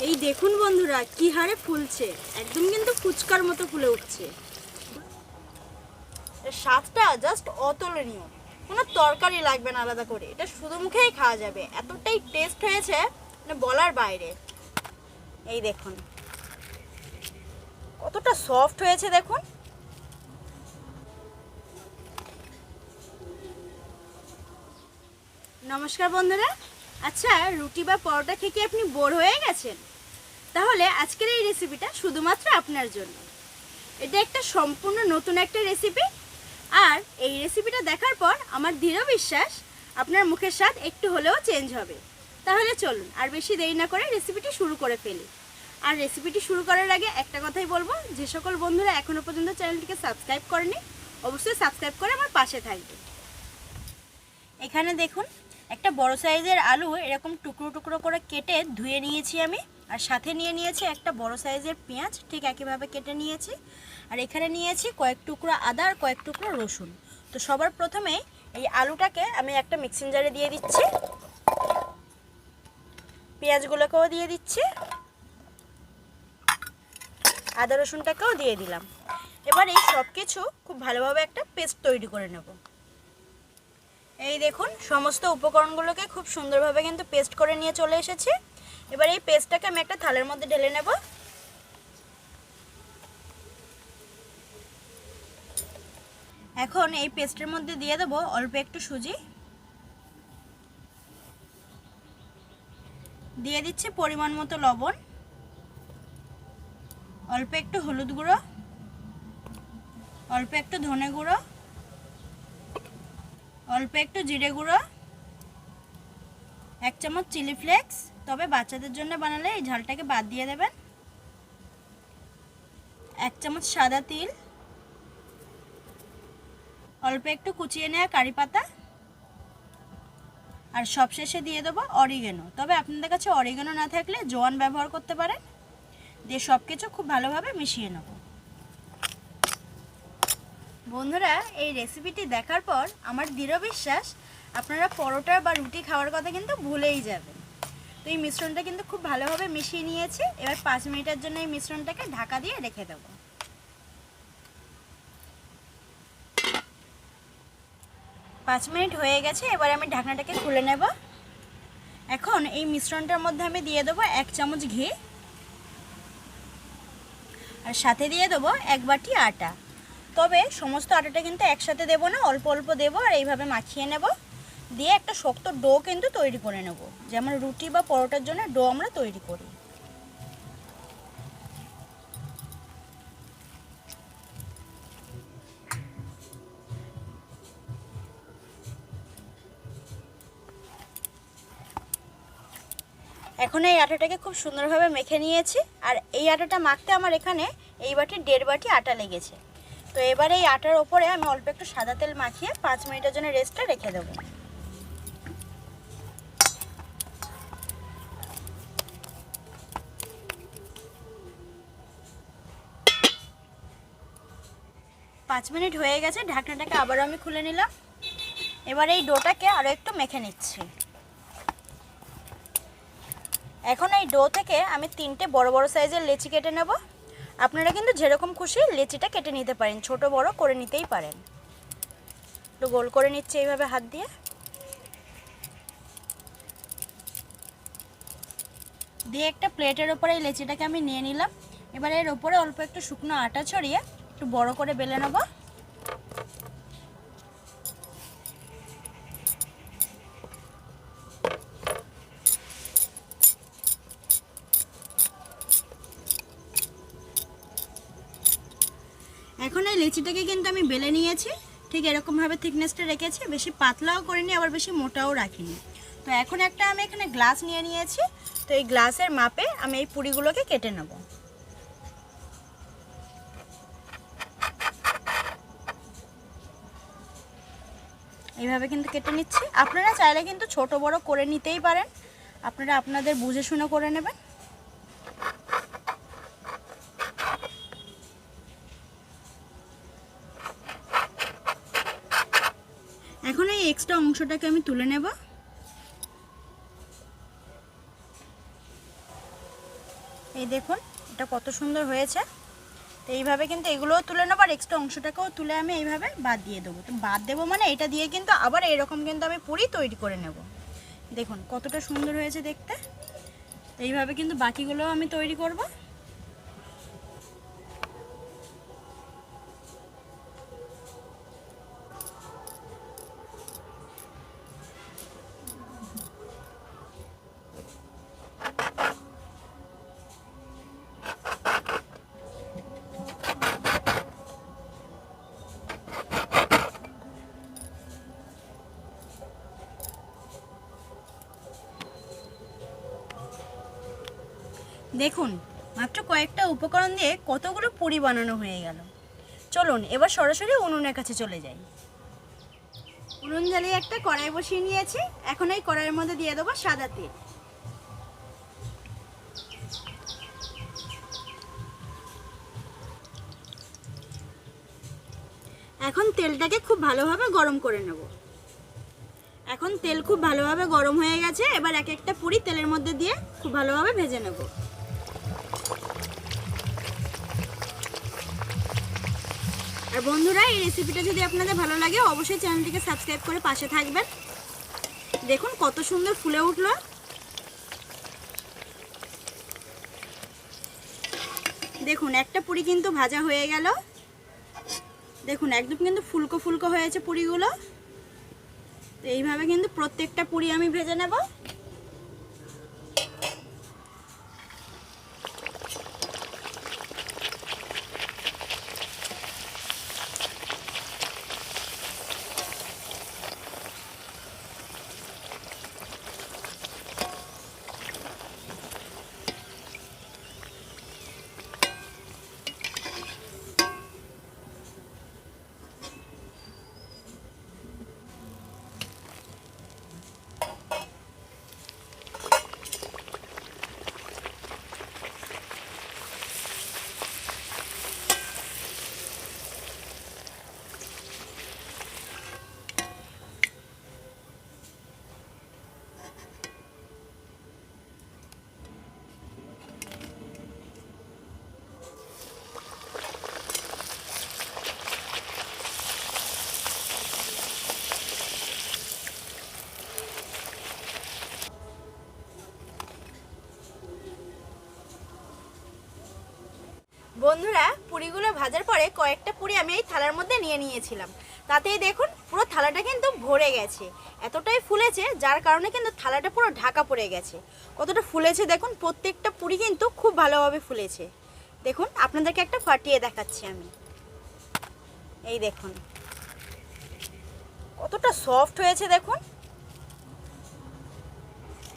এই দেখুন বন্ধুরা কি হারে ফুলছে, একদম কিন্তু ফুচকার মতো ফুলে উঠছে। এর স্বাদটা জাস্ট অতুলনীয়, কোনো তরকারি লাগবে না আলাদা করে, এটা শুধু মুখেই খাওয়া যাবে, এতটাই টেস্ট হয়েছে মানে বলার বাইরে। এই দেখুন কতটা সফট হয়েছে দেখুন। নমস্কার বন্ধুরা। আচ্ছা, রুটি বা পরোটা খেয়ে কি আপনি বোর হয়ে গেছেন? তাহলে আজকের এই রেসিপিটা শুধুমাত্র আপনার জন্য। এটা একটা সম্পূর্ণ নতুন একটা রেসিপি, আর এই রেসিপিটা দেখার পর আমার দৃঢ় বিশ্বাস আপনার মুখের স্বাদ একটু হলেও চেঞ্জ হবে। তাহলে চলুন আর বেশি দেরি না করে রেসিপিটি শুরু করে ফেলি। আর রেসিপিটি শুরু করার আগে একটা কথাই বলবো, যে সকল বন্ধুরা এখনও পর্যন্ত চ্যানেলটিকে সাবস্ক্রাইব করেনি অবশ্যই সাবস্ক্রাইব করে আমার পাশে থাকবে। এখানে দেখুন একটা বড় সাইজের আলু এরকম টুকরো টুকরো করে কেটে ধুয়ে নিয়েছি আমি, আর সাথে নিয়ে নিয়েছি একটা বড় সাইজের পেঁয়াজ, ঠিক একইভাবে কেটে নিয়েছি। আর এখানে নিয়েছি কয়েক টুকরো আদা আর কয়েক টুকরো রসুন। তো সবার প্রথমে এই আলুটাকে আমি একটা মিক্সিং জারে দিয়ে দিচ্ছি, পেঁয়াজগুলোকেও দিয়ে দিচ্ছি, আদা রসুনটাকেও দিয়ে দিলাম। এবার এই সব কিছু খুব ভালোভাবে একটা পেস্ট তৈরি করে নেব। এই দেখুন সমস্ত উপকরণগুলোকে খুব সুন্দরভাবে কিন্তু পেস্ট করে নিয়ে চলে এসেছি। এবার এই পেস্টটাকে আমি একটা থালের মধ্যে ঢেলে নেব। এখন এই পেস্টের মধ্যে দিয়ে দেব অল্প একটু সুজি, দিয়ে দিচ্ছি পরিমাণ মতো লবণ, অল্প একটু হলুদ গুঁড়ো, অল্প একটু ধনে গুঁড়ো, অল্প একটু জিরে গুঁড়ো, 1 চামচ চিলি ফ্লেক্স, তবে বাচ্চাদের জন্য বানালে এই ঝালটাকে বাদ দিয়ে দেবেন, 1 চামচ সাদা তিল, অল্প একটু কুচিয়ে নেওয়া কারি পাতা, আর সবশেষে দিয়ে দেবো অরিগানো। তবে আপনাদের কাছে অরিগানো না থাকলে জোয়ান ব্যবহার করতে পারেন। দিয়ে সব কিছু খুব ভালোভাবে মিশিয়ে নেব। বন্ধুরা, এই রেসিপিটি দেখার পর আমার দৃঢ় বিশ্বাস আপনারা পরোটা বা রুটি খাওয়ার কথা কিন্তু ভুলেই যাবেন। তো এই মিশ্রণটা কিন্তু খুব ভালোভাবে মিশিয়ে নিয়েছি। এবার 5 মিনিটের জন্য এই মিশ্রণটাকে ঢাকা দিয়ে রেখে দেব। 5 মিনিট হয়ে গেছে, এবার আমি ঢাকনাটাকে খুলে নেব। এখন এই মিশ্রণটার মধ্যে আমি দিয়ে দেবো 1 চামচ ঘি, আর সাথে দিয়ে দেবো 1 বাটি আটা। তবে সমস্ত আটাটা কিন্তু একসাথে দেবো না, অল্প অল্প দেবো, আর এইভাবে মাখিয়ে নেব। দিয়ে একটা শক্ত ডো কিন্তু তৈরি করে নেব, যেমন রুটি বা পরোটার জন্য ডো আমরা তৈরি করি। এখন এই আটাটাকে খুব সুন্দরভাবে মেখে নিয়েছি, আর এই আটাটা মাখতে আমার এখানে এই বাটির 1.5 বাটি আটা লেগেছে। তো এবারে এই আটার ওপরে আমি অল্প একটু সাদা তেল মাখিয়ে 5 মিনিটের জন্য রেস্টে রেখে দেবো। পাঁচ মিনিট হয়ে গেছে, ঢাকনাটাকে আবারও আমি খুলে নিলাম। এবার এই ডোটাকে আরও একটু মেখে নিচ্ছি। এখন এই ডো থেকে আমি 3টে বড় বড় সাইজের লেচি কেটে নেব। আপনারা কিন্তু যেরকম খুশি লেচিটা কেটে নিতে পারেন, ছোট বড় করে নিতেই পারেন। একটু গোল করে নিচ্ছি এইভাবে হাত দিয়ে। দিয়ে একটা প্লেটের ওপরে এই লেচিটাকে আমি নিয়ে নিলাম। এবার এর ওপরে অল্প একটু শুকনো আটা ছড়িয়ে একটু বড় করে বেলে নেব। এখন এই লেচিটাকে কিন্তু আমি বেলে নিয়েছি, ঠিক এরকমভাবে থিকনেসটা রেখেছি, বেশি পাতলাও করিনি আবার বেশি মোটাও রাখিনি। তো এখন একটা আমি এখানে গ্লাস নিয়ে নিয়েছি। তো এই গ্লাসের মাপে আমি এই পুরিগুলোকে কেটে নেব। এইভাবে কিন্তু কেটে নিচ্ছি। আপনারা চাইলে কিন্তু ছোট বড় করে নিতেই পারেন, আপনারা আপনাদের বুঝে শুনে করে নেবেন। এখন এই এক্সট্রা অংশটাকে আমি তুলে নেব। এই দেখুন এটা কত সুন্দর হয়েছে। তো এইভাবে কিন্তু এগুলোও তুলে নেবো, আর এক্সট্রা অংশটাকেও তুলে আমি এইভাবে বাদ দিয়ে দেবো। তো বাদ দেবো মানে এটা দিয়ে কিন্তু আবার এরকম কিন্তু আমি পুরি তৈরি করে নেব। দেখুন কতটা সুন্দর হয়েছে দেখতে। তো এইভাবে কিন্তু বাকিগুলোও আমি তৈরি করব। দেখুন মাত্র কয়েকটা উপকরণ দিয়ে কতগুলো পুরি বানানো হয়ে গেল। চলুন এবার সরাসরি উনুনের কাছে চলে যাই। উনুন জ্বালিয়ে একটা কড়াই বসিয়ে নিয়েছি। এখন এই কড়াইয়ের মধ্যে দিয়ে দেবো সাদা তেল। এখন তেলটাকে খুব ভালোভাবে গরম করে নেব। এখন তেল খুব ভালোভাবে গরম হয়ে গেছে। এবার এক একটা পুরি তেলের মধ্যে দিয়ে খুব ভালোভাবে ভেজে নেব। আর বন্ধুরা এই রেসিপিটা যদি আপনাদের ভালো লাগে অবশ্যই চ্যানেলটিকে সাবস্ক্রাইব করে পাশে থাকবেন। দেখুন কত সুন্দর ফুলে উঠলো। দেখুন একটা পুরি কিন্তু ভাজা হয়ে গেল। দেখুন একদম কিন্তু ফুলকো ফুলকো হয়েছে পুরিগুলো। তো এইভাবে কিন্তু প্রত্যেকটা পুরি আমি ভেজে নেব। বন্ধুরা পুরিগুলো ভাজার পরে কয়েকটা পুরি আমি এই থালার মধ্যে নিয়ে নিয়েছিলাম। তাতেই দেখুন পুরো থালাটা কিন্তু ভরে গেছে। এতটাই ফুলেছে যার কারণে কিন্তু থালাটা পুরো ঢাকা পড়ে গেছে। কতটা ফুলেছে দেখুন, প্রত্যেকটা পুরি কিন্তু খুব ভালোভাবে ফুলেছে। দেখুন আপনাদেরকে একটা ফাটিয়ে দেখাচ্ছি আমি। এই দেখুন কতটা সফট হয়েছে দেখুন,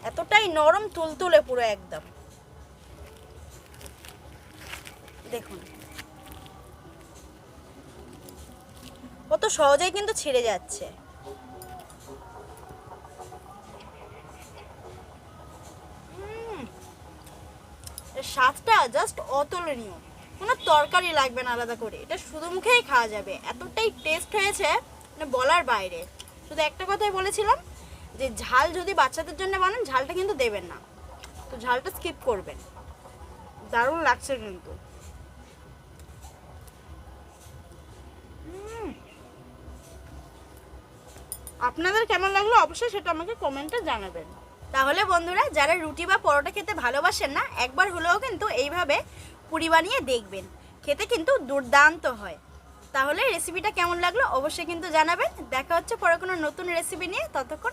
এতটাই নরম তুলতুলে পুরো একদম। দেখুন কত সহজেই কিন্তু ছিঁড়ে যাচ্ছে। এর স্বাদটা জাস্ট অতুলনীয়, কোনো তরকারি লাগবে না আলাদা করে, এটা শুধু মুখেই খাওয়া যাবে। এতটাই টেস্ট হয়েছে মানে বলার বাইরে। শুধু একটা কথাই বলেছিলাম যে ঝাল যদি বাচ্চাদের জন্য বানান ঝালটা কিন্তু দেবেন না, তো ঝালটা স্কিপ করবেন। দারুণ লাগছে কিন্তু। আপনাদের কেমন লাগলো অবশ্যই সেটা আমাকে কমেন্টে জানাবেন। তাহলে বন্ধুরা যারা রুটি বা পরোটা খেতে ভালোবাসেন না, একবার হলেও কিন্তু এইভাবে পুরি বানিয়ে দেখবেন, খেতে কিন্তু দুর্দান্ত হয়। তাহলে রেসিপিটা কেমন লাগলো অবশ্যই কিন্তু জানাবেন। দেখা হচ্ছে পরে কোনো নতুন রেসিপি নিয়ে, ততক্ষণ